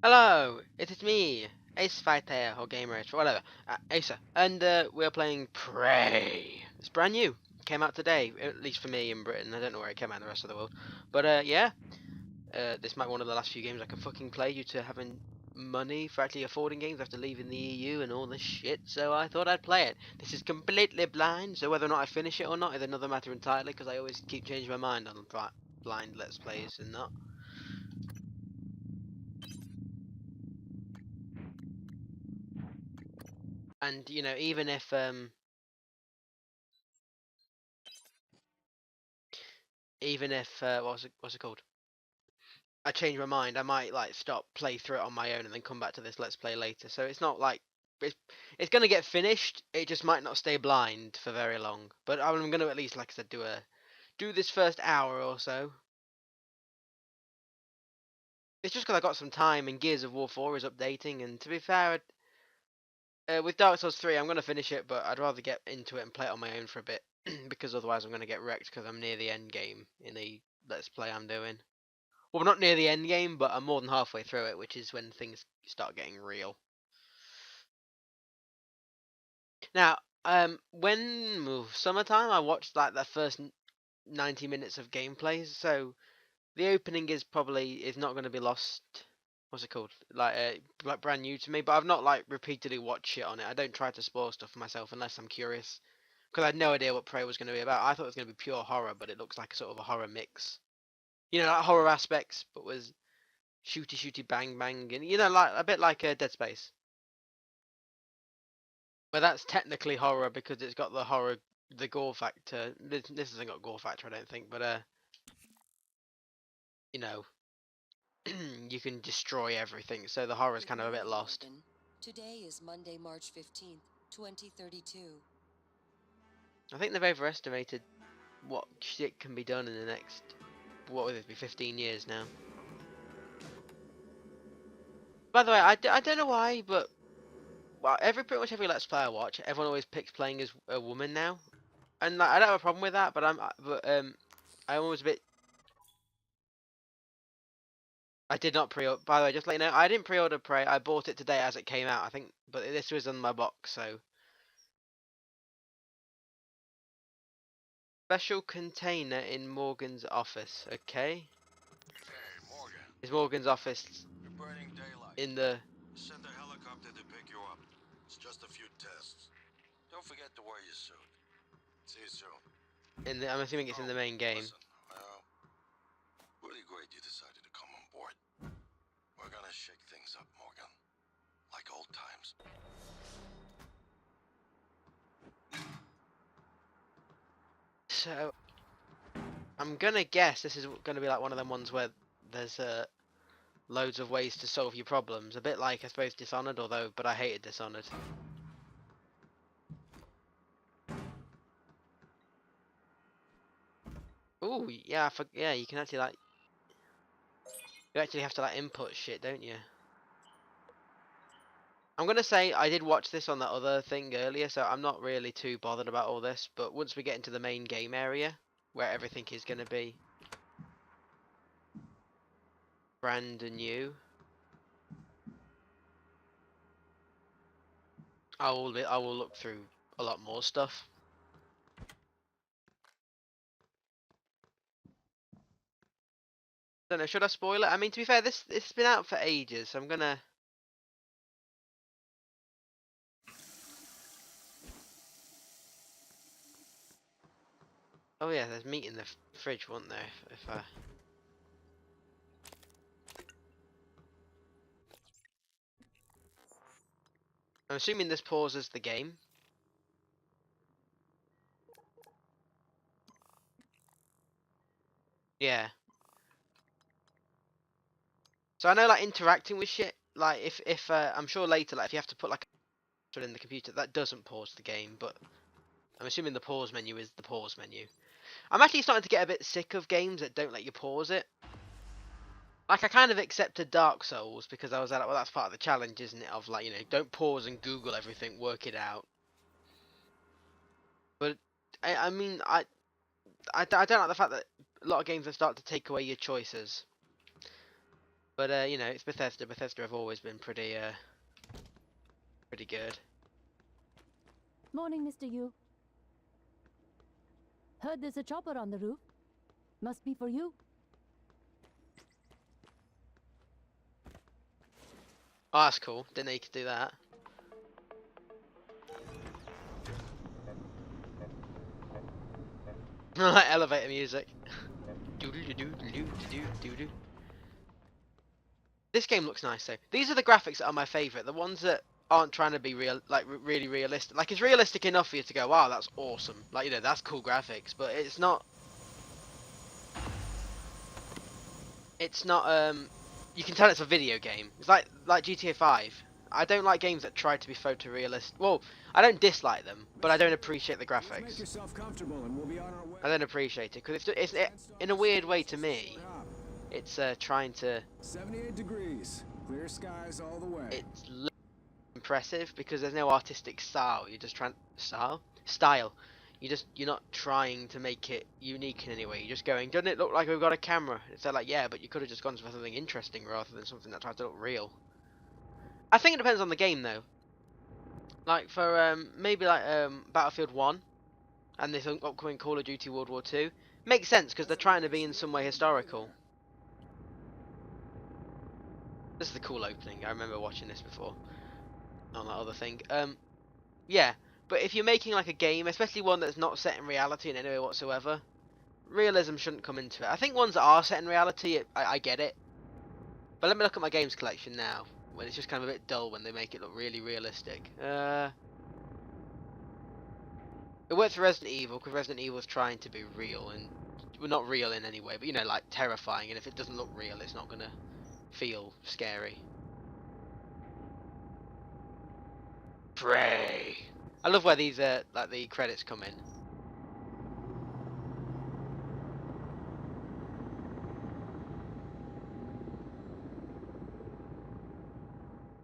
Hello, it is me, Ace Fighter or Gamer Ace, whatever, Acer, and we're playing Prey. It's brand new, came out today, at least for me in Britain. I don't know where it came out in the rest of the world, but yeah, this might be one of the last few games I can fucking play due to having money for actually affording games after leaving the EU and all this shit. So I thought I'd play it. This is completely blind, so whether or not I finish it or not is another matter entirely, because I always keep changing my mind on blind Let's Plays and not. And you know, even if what's it called? I change my mind, I might like stop, play through it on my own, and then come back to this let's play later. So it's not like it's, it's gonna get finished. It just might not stay blind for very long. But I'm gonna at least, like I said, do this first hour or so. It's just because I got some time, and Gears of War 4 is updating. And to be fair, with Dark Souls 3, I'm gonna finish it, but I'd rather get into it and play it on my own for a bit, because otherwise I'm gonna get wrecked because I'm near the end game in a let's play I'm doing. Well, not near the end game, but I'm more than halfway through it, which is when things start getting real. Now, when summertime, I watched like the first 90 minutes of gameplay, so the opening is not going to be lost. What's it called? Like brand new to me, but I've not like repeatedly watched shit on it. I don't try to spoil stuff for myself unless I'm curious, because I had no idea what Prey was going to be about. I thought it was going to be pure horror, but it looks like a sort of a horror mix. You know, like horror aspects, but was shooty bang bang, and you know, like a bit like Dead Space. But that's technically horror because it's got the gore factor. This hasn't got gore factor, I don't think, but you know, you can destroy everything, so the horror's Good kind of a bit morning, lost. Morgan. Today is Monday, March 15th, 2032. I think they've overestimated what shit can be done in the next, what would it be, 15 years now. By the way, I don't know why, but well, pretty much every Let's Play I watch, everyone always picks playing as a woman now, and like, I don't have a problem with that, but I'm always a bit. I did not pre-order. By the way, just let you know, I didn't pre-order Prey. I bought it today as it came out. I think, but this was on my box. So special container in Morgan's office. Okay, Hey, Morgan. is Morgan's office You're burning daylight. in the? Send a helicopter to pick you up. It's just a few tests. Don't forget to wear your suit. See you soon. I'm assuming it's in Oh, the main game. listen. Really great you decided to come on board. We're gonna shake things up, Morgan. Like old times. So I'm gonna guess this is gonna be like one of them ones where there's loads of ways to solve your problems. A bit like I suppose Dishonored, but I hated Dishonored. Oh yeah, yeah, you can actually like you actually have to like input shit, don't you? I'm gonna say I did watch this on that other thing earlier, so I'm not really too bothered about all this. But once we get into the main game area, where everything is gonna be brand new, I will look through a lot more stuff. Don't know, should I spoil it? I mean, to be fair, this has been out for ages, so I'm gonna. Oh yeah, there's meat in the fridge, wasn't there? If I. I'm assuming this pauses the game. Yeah. So I know like interacting with shit, like if I'm sure later, like if you have to put like a in the computer, that doesn't pause the game, but I'm assuming the pause menu is the pause menu. I'm actually starting to get a bit sick of games that don't let you pause it. Like I kind of accepted Dark Souls because I was like, well, that's part of the challenge, isn't it? Of like, you know, don't pause and Google everything, work it out. But I mean, I don't like the fact that a lot of games have started to take away your choices. But you know, it's Bethesda. Bethesda have always been pretty good. Morning, Mr. Yu. Heard there's a chopper on the roof. Must be for you. Oh, that's cool. Didn't know you could do that. I like elevator music. This game looks nice though. These are the graphics that are my favourite. The ones that aren't trying to be real, like really realistic. Like it's realistic enough for you to go, wow, that's awesome. Like, you know, that's cool graphics, but it's not. It's not. You can tell it's a video game. It's like GTA 5. I don't like games that try to be photorealistic. Well, I don't dislike them, but I don't appreciate the Make graphics. yourself comfortable and we'll be on our way. I don't appreciate it because in a weird way to me, it's trying to. 78 degrees. Clear skies all the way. It's impressive because there's no artistic style. You're just trying style. You're not trying to make it unique in any way. You're just going, doesn't it look like we've got a camera? It's like, yeah, but you could have just gone for something interesting rather than something that tries to look real. I think it depends on the game though. Like for maybe like Battlefield 1 and this upcoming Call of Duty World War 2 makes sense because they're trying to be in some way historical. This is a cool opening. I remember watching this before on that other thing. Yeah, but if you're making like a game, especially one that's not set in reality in any way whatsoever, realism shouldn't come into it. I think ones that are set in reality, I get it. But let me look at my games collection now, when it's just kind of a bit dull when they make it look really realistic. It worked for Resident Evil, because Resident Evil is trying to be real, and well, not real in any way, but you know, like terrifying, and if it doesn't look real, it's not gonna feel scary. Prey! I love where these like the credits come in.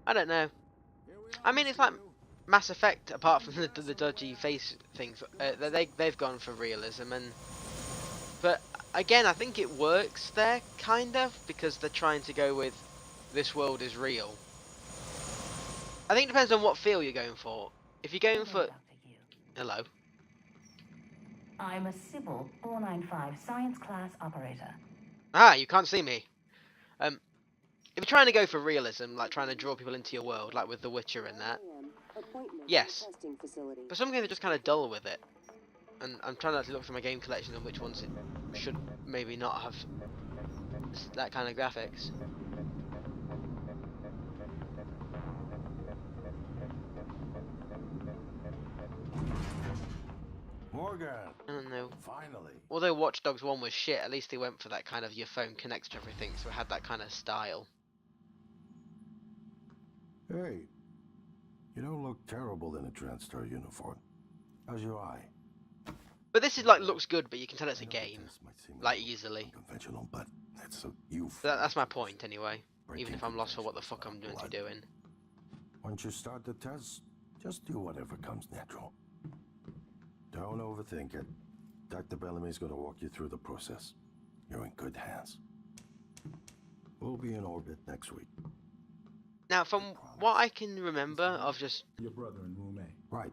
I don't know. I mean, it's like Mass Effect, apart from the dodgy face things, they've gone for realism, but again, I think it works there kind of because they're trying to go with this world is real. I think it depends on what feel you're going for. If you're going for hello. I'm a Sybil 495 science class operator. Ah, you can't see me. If you're trying to go for realism, like trying to draw people into your world, like with The Witcher and that, yes. But some games are just kind of dull with it. And I'm trying to look through my game collection and which ones it should maybe not have that kind of graphics. Morgan. I don't know. Finally. Although Watch Dogs 1 was shit, at least they went for that kind of your phone connects to everything, so it had that kind of style. Hey, you don't look terrible in a TranStar uniform. How's your eye? But this is like looks good, but you can tell it's a I know game, this might seem like easily. unconventional, but that's so you. That's my point anyway. Even if I'm lost for what the fuck I'm going to be doing. Once you start the test, just do whatever comes natural. Don't overthink it. Dr. Bellamy's going to walk you through the process. You're in good hands. We'll be in orbit next week. Now, from what I can remember of just Your brother and roommate. Right.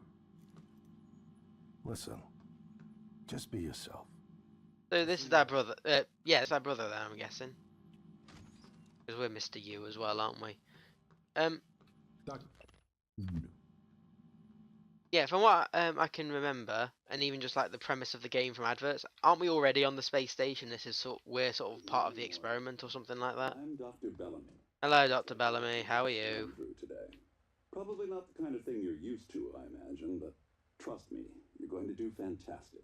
Listen. Just be yourself. so this is our brother. Yeah, it's our brother there, I'm guessing. Because we're Mr. Yu as well, aren't we? Doc. Yeah, from what I can remember, and even just like the premise of the game from adverts, aren't we already on the space station? We're sort of part of the experiment or something like that. I'm Dr. Bellamy. Hello, Dr. Bellamy. How are you? Through today. Probably not the kind of thing you're used to, I imagine, but trust me, you're going to do fantastic.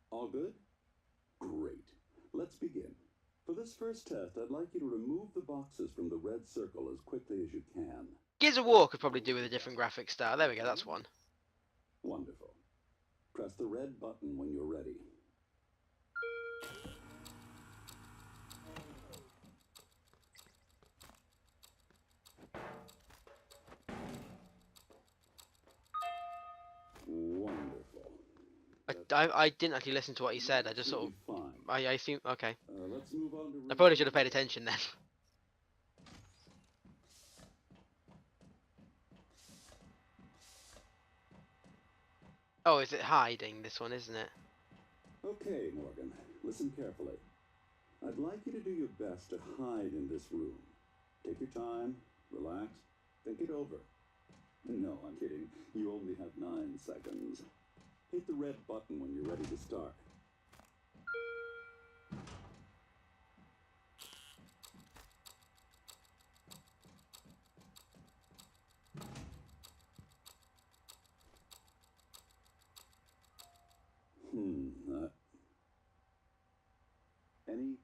All good? Great. Let's begin. For this first test, I'd like you to remove the boxes from the red circle as quickly as you can. Gears of War could probably do with a different graphic style. There we go, that's one. Wonderful. Press the red button when you're ready. Wonderful. I didn't actually listen to what he said. I just sort of Fine. I assume okay. Let's move on to I probably should have paid attention then. Oh, is it hiding, this one, isn't it? Okay, Morgan, listen carefully. I'd like you to do your best to hide in this room. Take your time, relax, think it over. No, I'm kidding. You only have 9 seconds. Hit the red button when you're ready to start. Any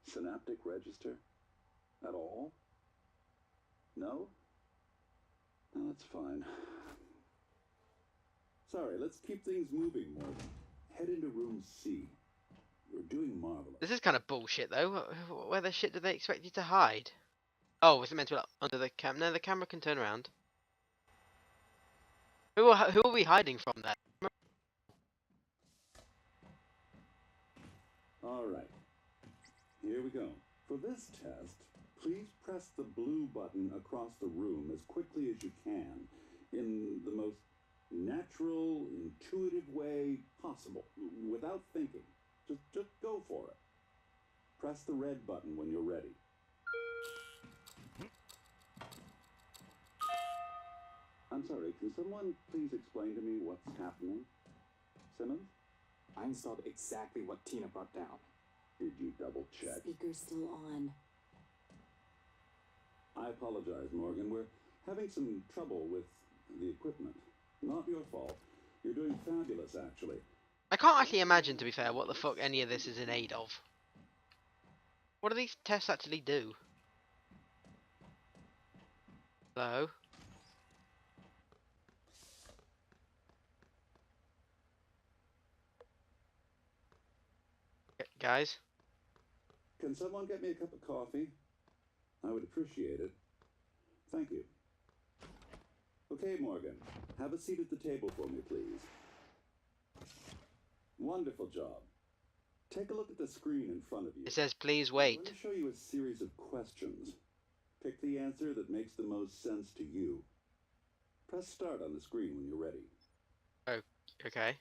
synaptic register at all? No? No, that's fine. Sorry, let's keep things moving, Morgan. Head into room C. You're doing marvelous. This is kind of bullshit, though. Where the shit do they expect you to hide? Oh, was it meant to be like, under the cam? No, the camera can turn around. Who are we hiding from there? All right. Here we go. For this test, please press the blue button across the room as quickly as you can, in the most natural, intuitive way possible, without thinking. Just go for it. Press the red button when you're ready. I'm sorry, can someone please explain to me what's happening? Simmons? I installed exactly what Tina brought down. Did you double check? Speaker's still on. I apologize, Morgan. We're having some trouble with the equipment. Not your fault. You're doing fabulous, actually. I can't actually imagine, to be fair, what the fuck any of this is in aid of. What do these tests actually do? Hello? Guys? Can someone get me a cup of coffee? I would appreciate it. Thank you. Okay, Morgan. Have a seat at the table for me, please. Wonderful job. Take a look at the screen in front of you. It says, please I'm wait. going to show you a series of questions. Pick the answer that makes the most sense to you. Press start on the screen when you're ready. Oh, okay.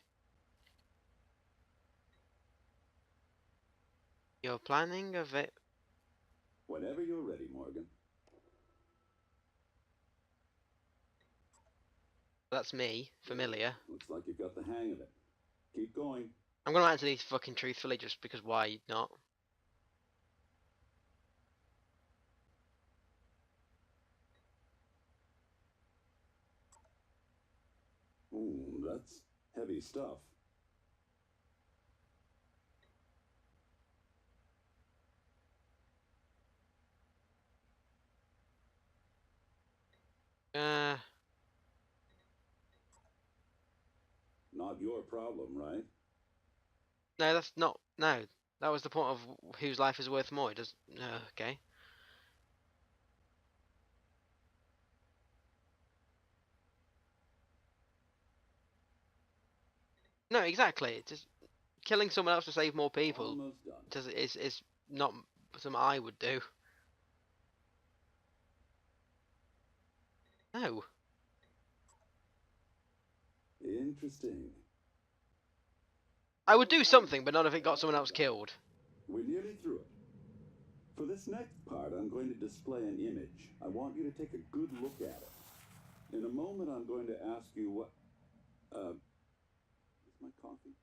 You're planning of it. Whenever you're ready, Morgan. That's me. Familiar. Looks like you've got the hang of it. Keep going. I'm gonna answer these fucking truthfully just because why not? Ooh, that's heavy stuff. Not your problem, right? No, that's not. No, that was the point of whose life is worth more. It does. Okay. No, exactly. It's just killing someone else to save more people. Almost done. Is not something I would do. No. Interesting. I would do something, but not if it got someone else killed. We're nearly through it. For this next part, I'm going to display an image. I want you to take a good look at it. In a moment, I'm going to ask you what... is my coffee?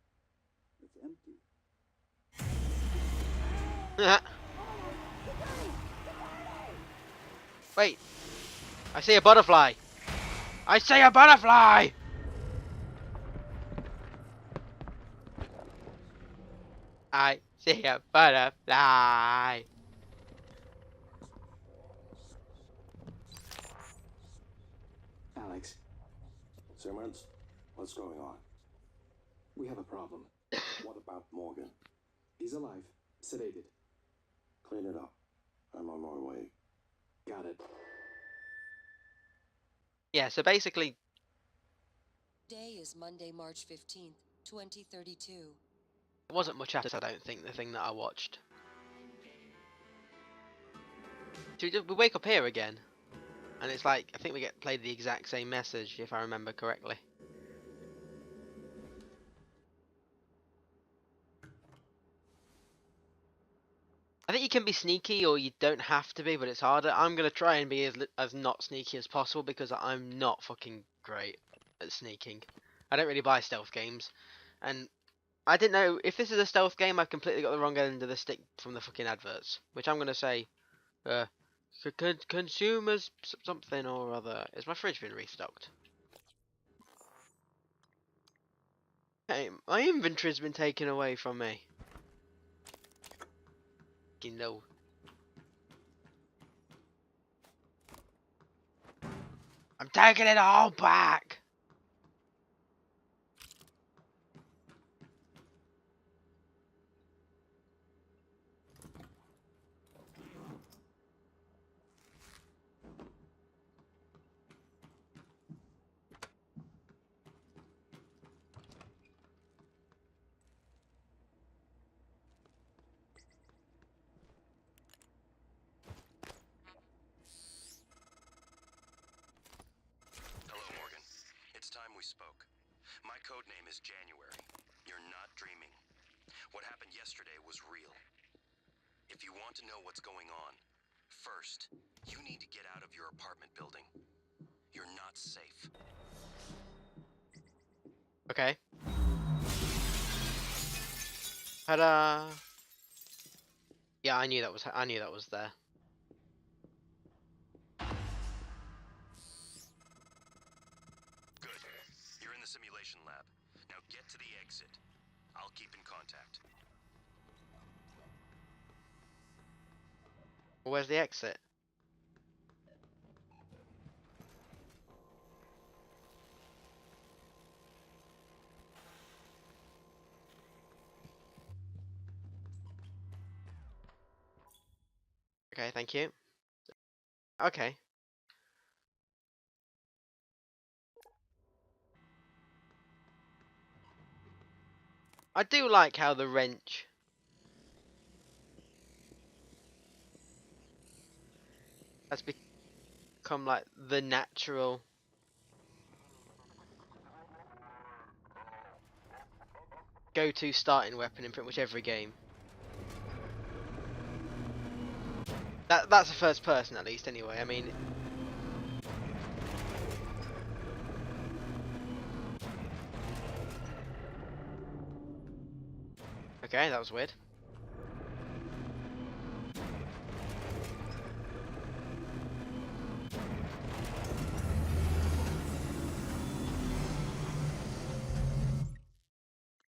It's empty. Wait. I see a butterfly. I see a butterfly! I see a butterfly. Alex, Simmons, what's going on? we have a problem. What about Morgan? He's alive, sedated. Clean it up. I'm on my way. Got it. Yeah, so basically, Today is Monday, March 15th, 2032. it wasn't much after, I don't think, the thing that I watched. So we wake up here again, and it's like, I think we get played the exact same message, if I remember correctly. I think you can be sneaky or you don't have to be, but it's harder. I'm gonna try and be as not sneaky as possible because I'm not fucking great at sneaking. I don't really buy stealth games, and I didn't know if this is a stealth game. I've completely got the wrong end of the stick from the fucking adverts, which I'm gonna say, consumers something or other. Is my fridge been restocked? Hey, my inventory's been taken away from me. You know. I'm taking it all back. Hello, Morgan. It's time we spoke. My code name is January. You're not dreaming. What happened yesterday was real. If you want to know what's going on, first, you need to get out of your apartment building. You're not safe. Okay. Ta-da! Yeah, I knew that was there. Good. You're in the simulation lab. Now get to the exit. I'll keep in contact. Where's the exit? Okay, thank you. Okay. I do like how the wrench has become like the natural go-to starting weapon in pretty much every game. That's a first person at least anyway. I mean, okay, that was weird.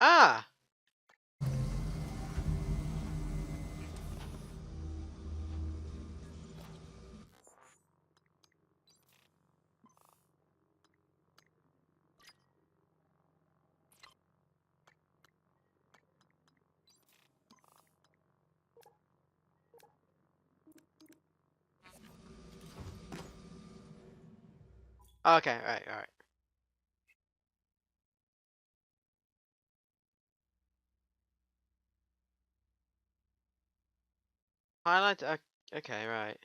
Ah! Okay, alright. Highlight, okay, right.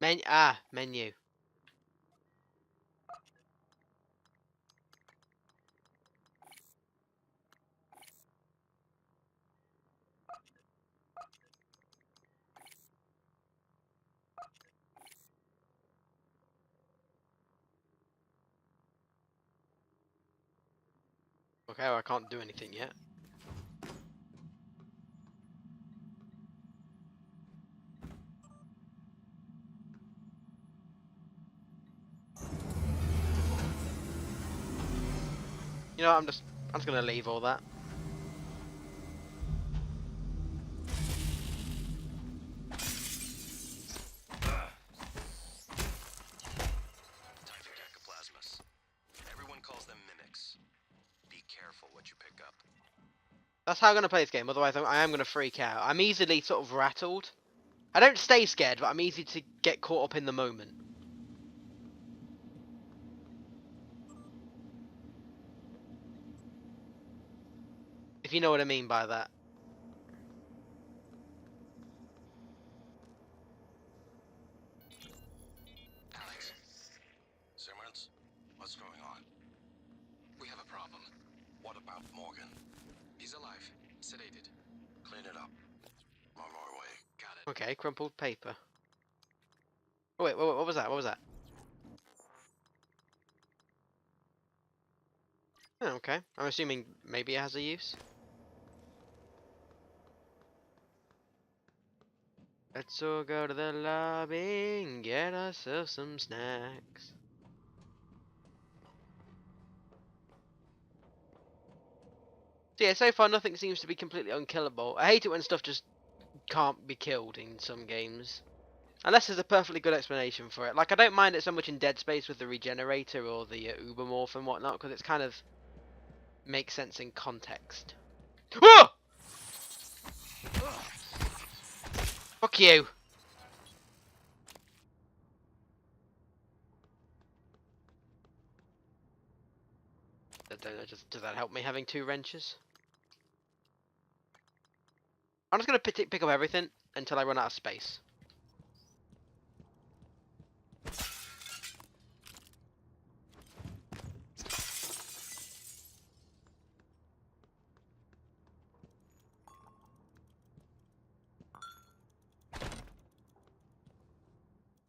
Menu. Okay, well, I can't do anything yet. You know what, I'm just gonna leave all that. Typhocacoplasmus. Everyone calls them mimics. Be careful what you pick up. That's how I'm gonna play this game, otherwise I am gonna freak out. I'm easily sort of rattled. I don't stay scared, but I'm easy to get caught up in the moment. If you know what I mean by that. Alex. Simrans, what's going on? We have a problem. What about Morgan? He's alive. Sedated. Clean it up. On my way. Got it. Okay, crumpled paper. Oh wait, what was that? What was that? Oh, okay, I'm assuming maybe it has a use. Let's all go to the lobby and get ourselves some snacks. So yeah, so far nothing seems to be completely unkillable. I hate it when stuff just can't be killed in some games. Unless there's a perfectly good explanation for it. Like, I don't mind it so much in Dead Space with the regenerator or the Ubermorph and whatnot, because it's kind of makes sense in context. Whoa! Fuck you! Does that help me having 2 wrenches? I'm just gonna pick up everything until I run out of space.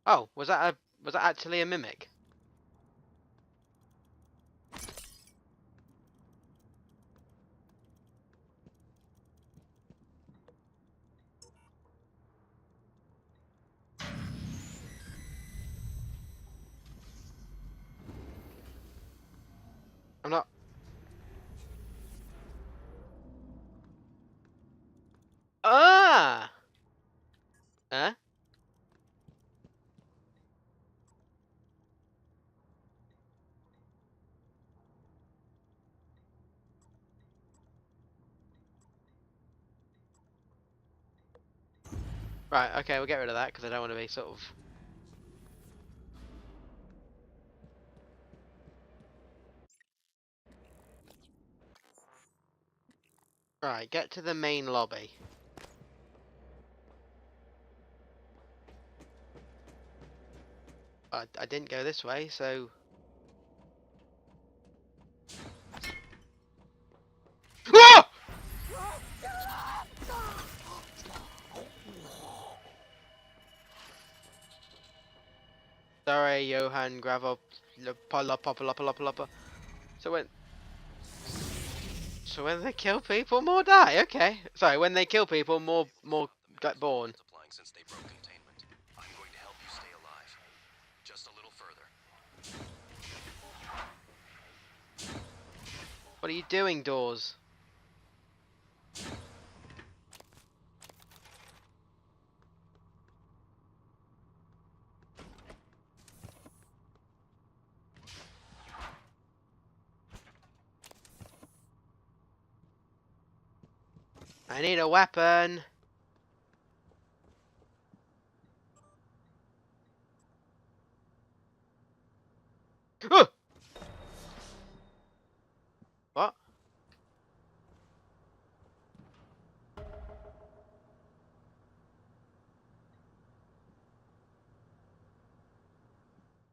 Oh, was that actually a mimic? I'm not. Ah! Huh? Right, okay, we'll get rid of that because I don't want to be sort of. Right, get to the main lobby. I didn't go this way, so. Ah! Sorry, Johann Gravo. So when they kill people, more die. Okay. Sorry, when they kill people, more get born. Multiplying since they broke containment. I'm going to help you stay alive. Just a little further. What are you doing, Doors? I need a weapon. Ah! What?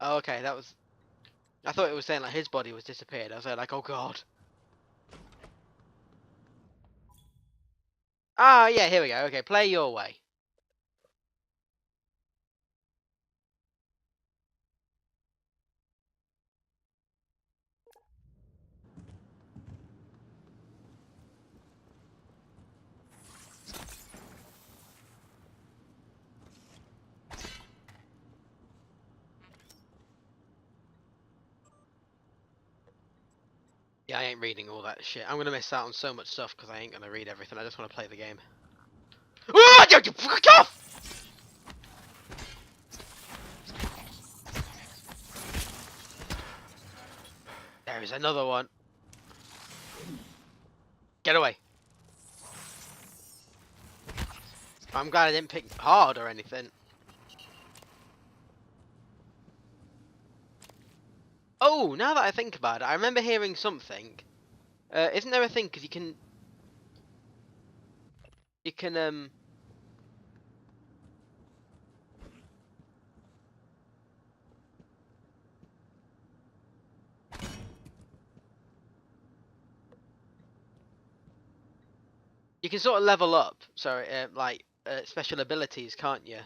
Oh, okay, that was. I thought it was saying like his body was disappeared. I was like, oh god. Ah, yeah, here we go. Okay, play your way. Yeah, I ain't reading all that shit. I'm gonna miss out on so much stuff because I ain't gonna read everything. I just want to play the game. Ah, you fuck off! There is another one. Get away. I'm glad I didn't pick hard or anything. Oh, now that I think about it, I remember hearing something. Isn't there a thing? Because you can. You can sort of level up, so like special abilities, can't you?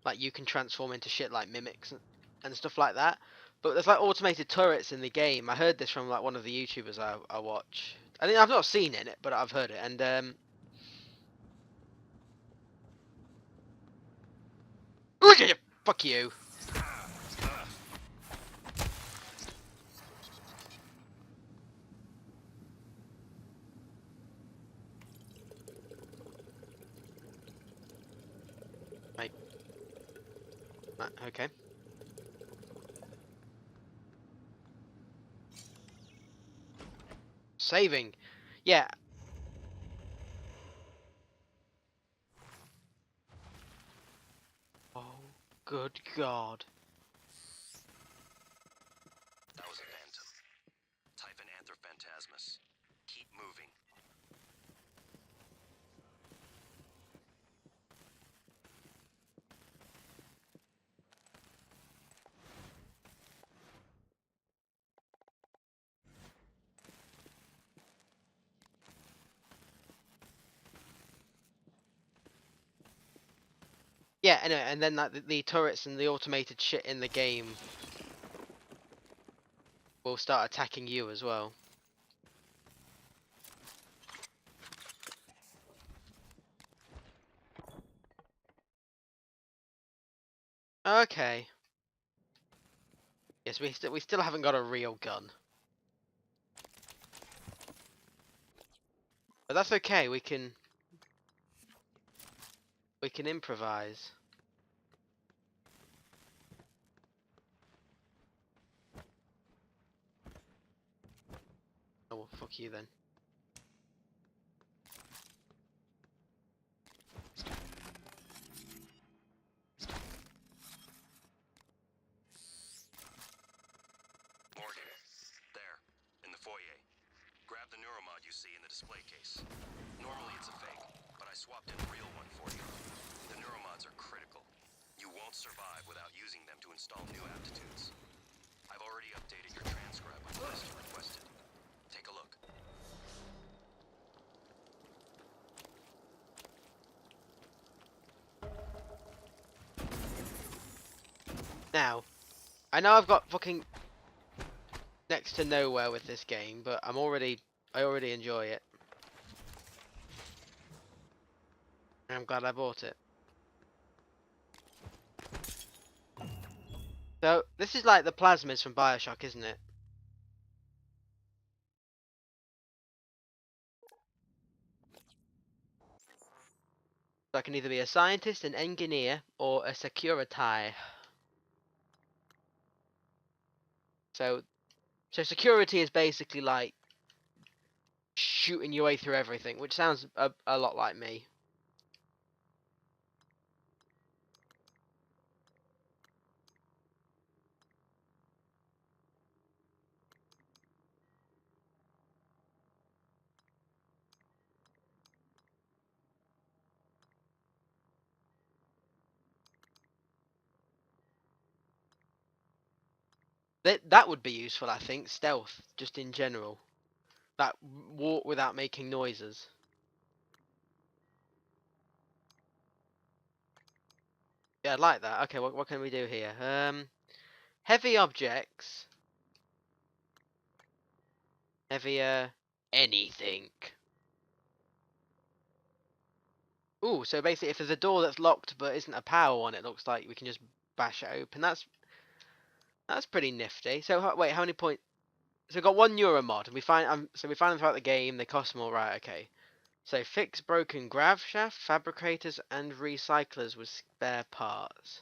Like you can transform into shit like mimics and stuff like that. But there's like automated turrets in the game. I heard this from like one of the YouTubers I watch. I think I've not seen it, but I've heard it. And ooh, yeah, fuck you. Right. Okay. Saving. Yeah. Oh, good God. That was a phantom. Type an Anthrophantasmus. Keep moving. Yeah, anyway, and then like the turrets and the automated shit in the game will start attacking you as well. Okay. Yes, we still haven't got a real gun. But that's okay, we can improvise. Oh well, fuck you then. Morgan, there, in the foyer. Grab the neuromod you see in the display case. Normally it's a fake, but I swapped in a real one for you. The neuromods are critical. You won't survive without using them to install new aptitudes. I've already updated your transcribe with the list you requested. Take a look. Now, I know I've got fucking next to nowhere with this game, but I already enjoy it. I'm glad I bought it. So, this is like the plasmids from BioShock, isn't it? So I can either be a scientist, an engineer, or a security. So security is basically like shooting your way through everything, which sounds a lot like me. That would be useful, I think. Stealth, just in general. That walk without making noises. Yeah, I like that. Okay, what can we do here? Heavy objects. Heavier anything. Ooh, so basically if there's a door that's locked but isn't a power on, it looks like we can just bash it open. That's pretty nifty. So wait, how many points? So we got one neuromod, and we find so we find them throughout the game. They cost more, right? Okay. So fix broken grav shaft, fabricators, and recyclers with spare parts.